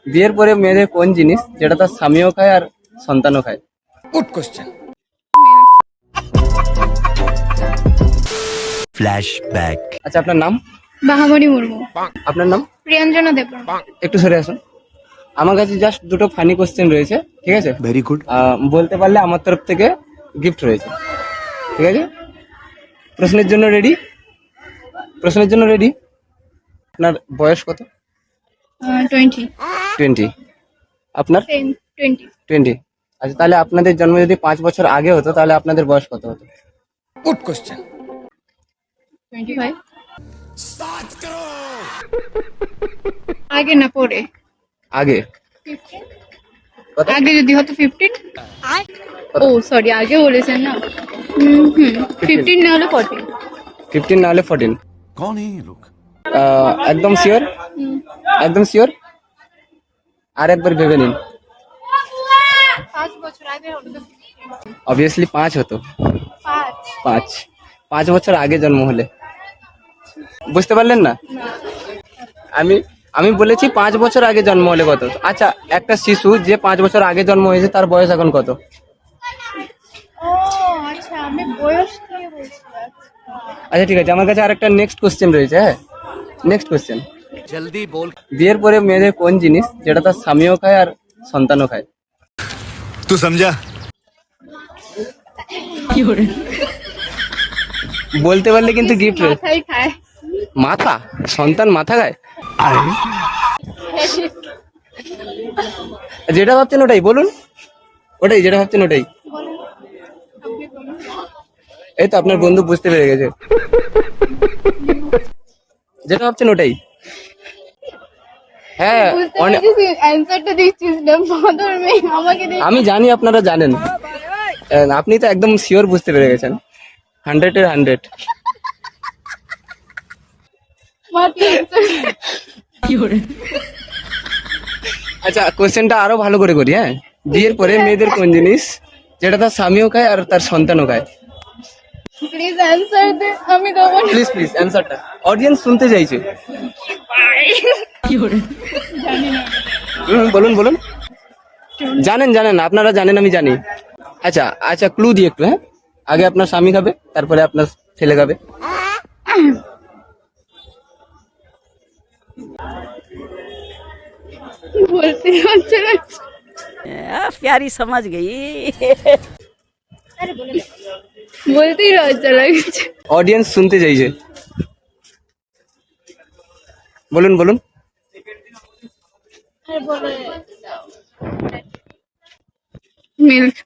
বিয়ের পরে মেয়েদের কোন জিনিস যেটা তার স্বামীও খায় আর সন্তানও খায়? Good question. ফ্ল্যাশব্যাক। আচ্ছা, আপনার নাম? বাহামণি মুর্মু। আপনার নাম? প্রিয়াঞ্জনা দেববর্মা। একটু সরে আসুন। আমার কাছে জাস্ট দুটো ফানি কোশ্চেন রয়েছে, ঠিক আছে? Very good. বলতে পারলে আমার তরফ থেকে গিফট রয়েছে, ঠিক আছে? প্রশ্নের জন্য রেডি? প্রশ্নের জন্য রেডি? আপনার বয়স কত? 20। 20। আপনার? সেম 20। 20। আচ্ছা, তাহলে আপনাদের জন্ম যদি 5 বছর আগে হতো তাহলে আপনাদের বয়স কত হতো? Good question. 25। আগে না পরে? আগে। 15। কত? আগে যদি হতো 15। ও সরি, আগে বলেছেন না। 15 না হলে 14। 15 না হলে 14। कौन है ये लोग? একদম শিওর? একদম শিওর? আর একবার ভেবে নিন। 5 বছর আগে হতো। অবভিয়াসলি 5 হতো। 5। 5 বছর আগে জন্ম হলে। বুঝতে পারলেন না? আমি বলেছি 5 বছর আগে জন্ম হলে কত। আচ্ছা, একটা শিশু যে 5 বছর আগে জন্ম হয়েছে তার বয়স এখন কত? ও আচ্ছা, আমি বয়স নিয়ে বলছি। আচ্ছা ঠিক আছে, আমার কাছে আরেকটা নেক্সট কোশ্চেন রয়েছে। হ্যাঁ, নেক্সট কোশ্চেন। जल्दी बोल। বিয়ের পরে মেয়েদের কোন জিনিস যেটা তার স্বামীও খায় আর সন্তানও খায়? तू समझा? বলতে পারলে কিন্তু গিফট রয়েছে। মাথায় খায়। মাথা? সন্তান মাথা খায়? যেটা ভাবছেন ওটাই বলুন। ওটাই যেটা ভাবছেন ওটাই। এই তো আপনার বন্ধু বুঝতে পেরে গেছে। যেটা ভাবছেন ওটাই। হ্যাঁ, অ্যানসারটা দিচ্ছিস না ফাদার মে আমাকে দে। আমি জানি আপনারা জানেন। আপনি তো একদম শিওর বুঝতে পেরে গেছেন। 100 এর 100। মাটি আচ্ছা, কোশ্চেনটা আরো ভালো করে করি। হ্যাঁ, বিয়ের পরে মেয়েদের কোন জিনিস যেটা তার স্বামীও খায় আর তার সন্তানও খায়? প্লিজ অ্যানসার দে, আমি দেবো না। প্লিজ প্লিজ অ্যান্সারটা অডিয়েন্স শুনতে চাইছে। বলুন বলুন। জানেন জানেন, আপনারা জানেন, আমি জানি। আচ্ছা আচ্ছা, ক্লু দিই একটু। হ্যাঁ, আগে আপনার স্বামী খাবে, তারপরে আপনার ছেলে খাবে। বলতে হচ্ছে না। प्यारी समझ गई। বলতেই লজ্জা লাগছে। অডিয়েন্স শুনতে চাইছে। বলুন বলুন। মিল্ক।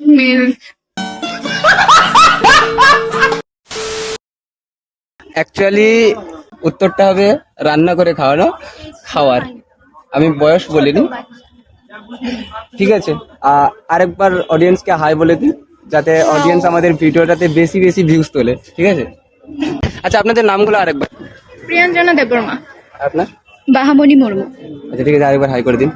মিল্ক। অ্যাকচুয়ালি উত্তরটা হবে রান্না করে খাওয়ানো, খাওয়ার। আমি বয়স বলিনি, ঠিক আছে? আরেকবার অডিয়েন্সকে হাই বলে দিই, যাতে অডিয়েন্স আমাদের ভিডিওটাতে বেশি বেশি ভিউজ তোলে, ঠিক আছে? আচ্ছা, আপনাদের নামগুলো আরেকবার। প্রিয়াঞ্জনা দেববর্মা। আপনার? বাহামণি মুর্মু। আচ্ছা ঠিক আছে, আরেকবার হাই করে দিন।